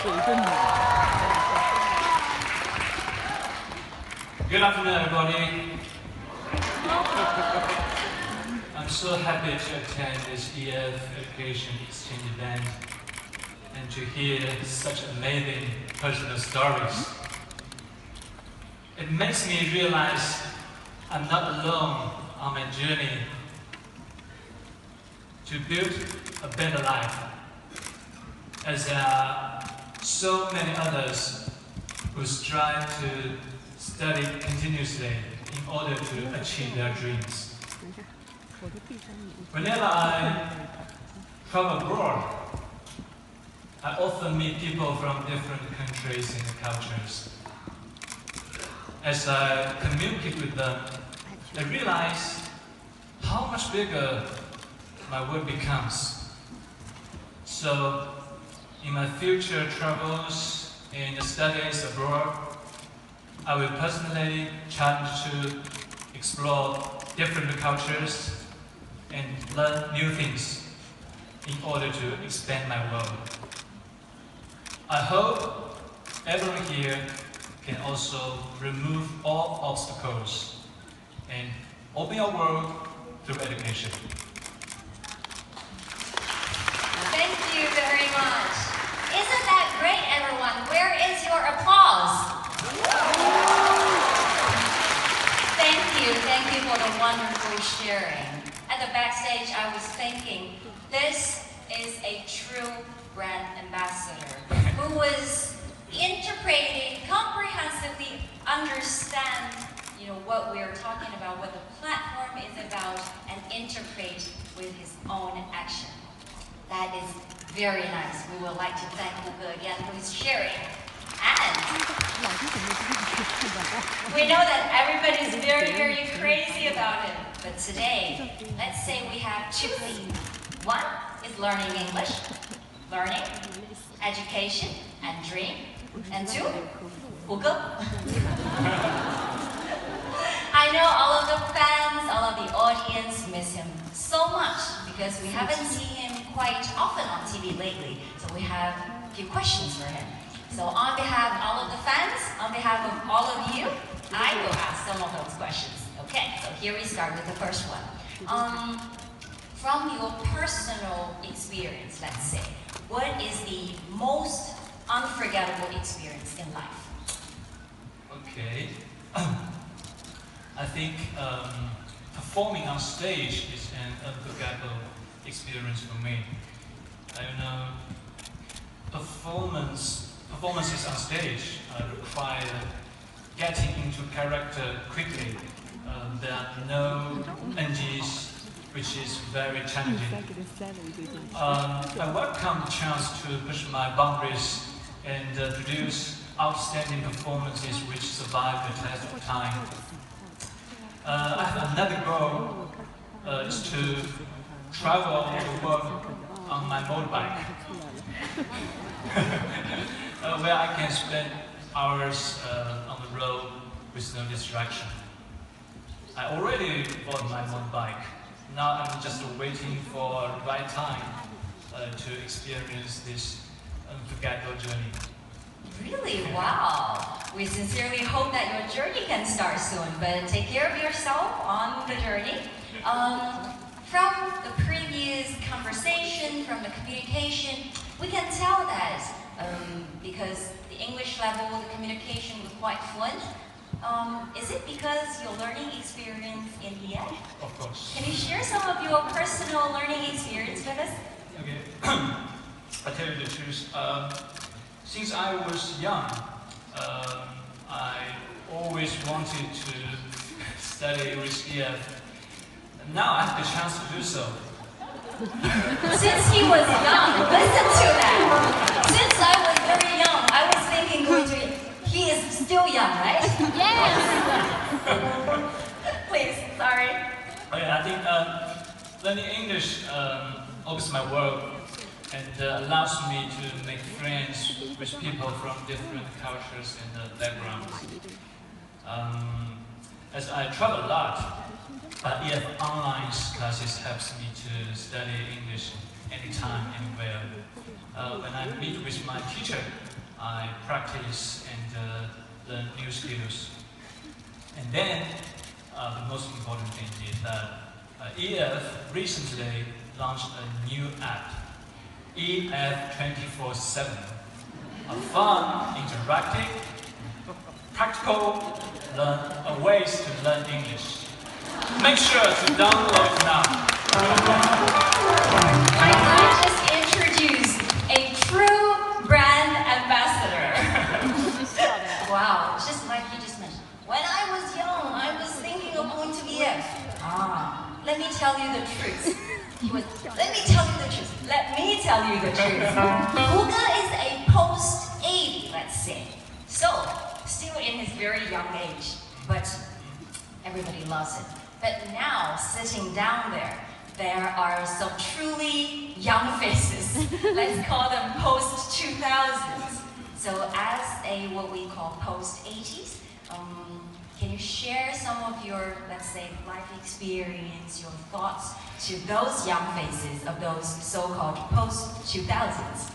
Good afternoon, everybody. I'm so happy to attend this EF Education Exchange event and to hear such amazing personal stories. It makes me realize I'm not alone on my journey to build a better life, as there are so many others who strive to study continuously in order to achieve their dreams. Whenever I travel abroad, I often meet people from different countries and cultures. As I communicate with them, I realize how much bigger my world becomes. So, in my future travels and studies abroad, I will personally challenge to explore different cultures and learn new things in order to expand my world. I hope everyone here can also remove all obstacles and open your world through education. Thank you very much. Isn't that great, everyone? Where is your applause? Thank you for the wonderful sharing. At the backstage, I was thinking, this is a true brand ambassador who was interpreting, comprehensively understand, what we're talking about, what the platform is about, and interpret with his own action. That is very nice. We would like to thank Hugo again for his sharing. And we know that everybody is very, very crazy about it. But today, let's say we have two themes. One is learning English, learning, education, and dream. And two, Hugo. I know all of the fans, all of the audience miss him so much because we haven't seen him quite often on TV lately. So we have a few questions for him. So on behalf of all of the fans, on behalf of all of you, I will ask some of those questions. Okay, so here we start with the first one. From your personal experience, let's say, what is the most unforgettable experience in life? Okay. I think performing on stage is an unforgettable experience for me. I know performances on stage require getting into character quickly. There are no NGs, which is very challenging. I welcome the chance to push my boundaries and produce outstanding performances which survive the test of time. I have another goal is to travel all over the world on my motorbike, where I can spend hours on the road with no distraction. I already bought my motorbike. Now I'm just waiting for the right time to experience this unforgettable journey. Really? Wow. We sincerely hope that your journey can start soon, but take care of yourself on the journey. From the previous conversation, from the communication, we can tell that because the English level, the communication was quite fluent. Is it because your learning experience in EF? Of course. Can you share some of your personal learning experience with us? Okay. I tell you the truth. Since I was young, I always wanted to study with EF. Now I have the chance to do so. Since he was young, listen to that. Since I was very young, I was thinking he is still young, right? Yes! Please, sorry. Okay, I think learning English opens my world and allows me to make friends with people from different cultures and backgrounds. As I travel a lot, EF online classes helps me to study English anytime, anywhere. When I meet with my teacher, I practice and learn new skills. And then, the most important thing is that EF recently launched a new app, EF 24/7, a fun, interactive, practical ways to learn English. Make sure to download it now. I just introduced a true brand ambassador. Wow, just like you just mentioned. When I was young, I was thinking of going to EF. Let me tell you the truth. Let me tell you the truth. Let me tell you the truth. Huga is a post-80, let's say. So, still in his very young age, but everybody loves it. But now, sitting down there are some truly young faces. Let's call them post-2000s. So as a what we call post-80s, can you share some of your, let's say, life experience, your thoughts to those young faces of those so-called post-2000s?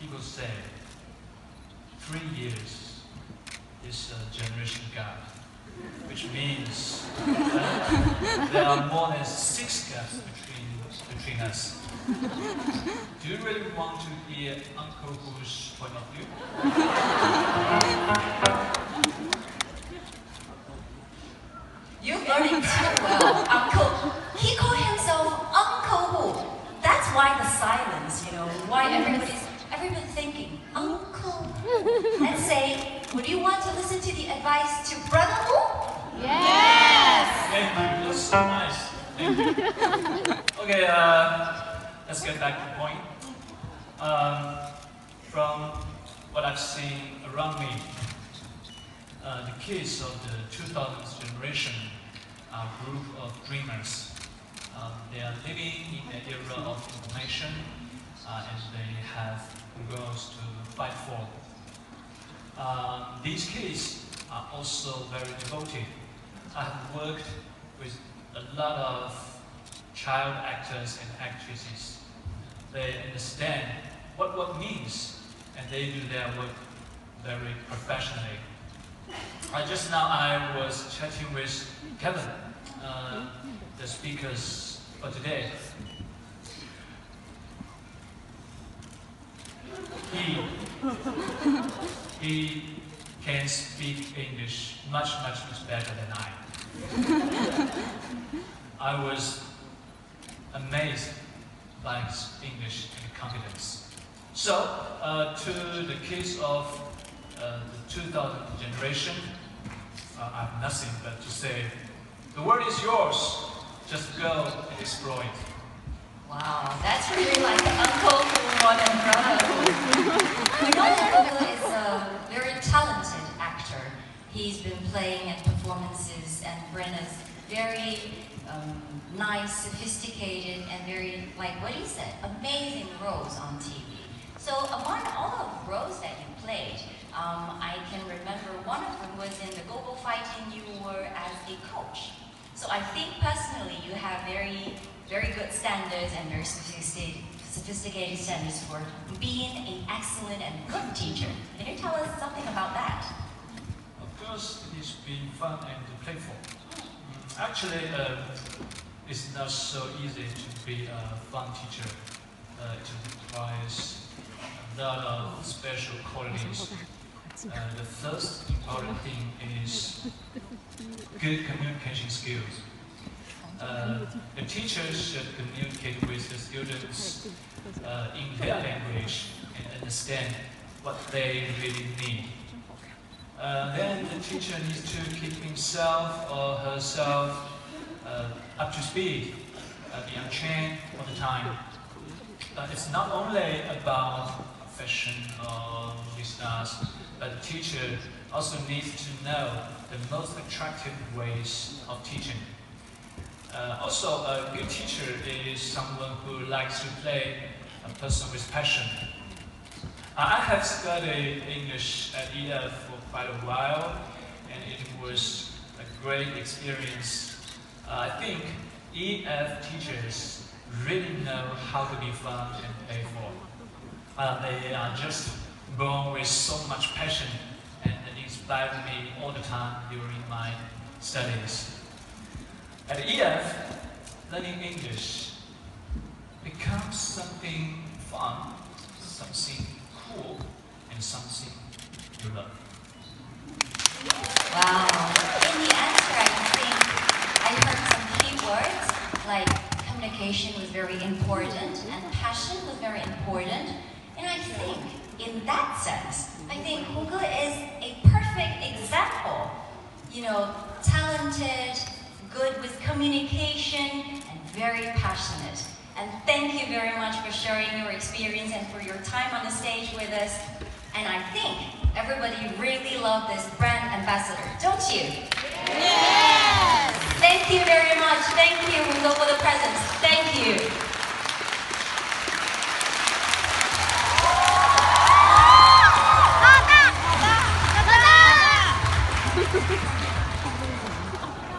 People say 3 years is a generation gap, which means there are more than 6 gaps between us. Do you really want to hear Uncle Hu's point of view? You're learning too well, Uncle. He called himself Uncle Hu. That's why the silence, why everybody's thinking, Uncle. Let's say, would you want to listen to the advice to Brother Hu? Yes! Thank you, that's so nice. Thank you. Okay, let's get back to the point. From what I've seen around me, the kids of the 2000s generation are a group of dreamers. They are living in an era of information, and they have goals to fight for. These kids are also very devoted. I have worked with a lot of child actors and actresses. They understand what work means, and they do their work very professionally. Just now I was chatting with Kevin, the speakers for today. He can speak English much better than I. I was amazed by his English and confidence. So, to the kids of the 2000 generation, I have nothing but to say, the world is yours. Just go and explore it. Wow, that's really like Uncle Hu more than Brother Hu. We know that Huga is a very talented actor. He's been playing at performances and Brenna's very nice, sophisticated, and very, like what he said, amazing roles on TV. So among all of the roles that you played, I can remember one of them was in the Global Fighting. You were as a coach. So I think personally you have very good standards and very sophisticated standards for being an excellent and good teacher. Can you tell us something about that? Of course, it's been fun and playful. Actually, it's not so easy to be a fun teacher. It requires a lot of special qualities. The first important thing is good communication skills. The teachers should communicate with the students in their language and understand what they really need. Then the teacher needs to keep himself or herself up to speed, be on train all the time. It's not only about fashion or movie stars, but the teacher also needs to know the most attractive ways of teaching. Also, a good teacher is someone who likes to play a person with passion. I have studied English at EF for quite a while, and it was a great experience. I think EF teachers really know how to be fun and playful. They are just born with so much passion and inspire me all the time during my studies. At EF, learning English becomes something fun, something cool, and something you love. Wow. In the answer, I think I heard some key words like communication was very important and passion was very important. And I think in that sense, I think Hugo is a perfect example. You know, talented, good with communication, and very passionate. And thank you very much for sharing your experience and for your time on the stage with us. And I think everybody really loved this brand ambassador, don't you? Yes! Thank you very much. Thank you, Hugo, for the presents. Thank you. 가자! 가자!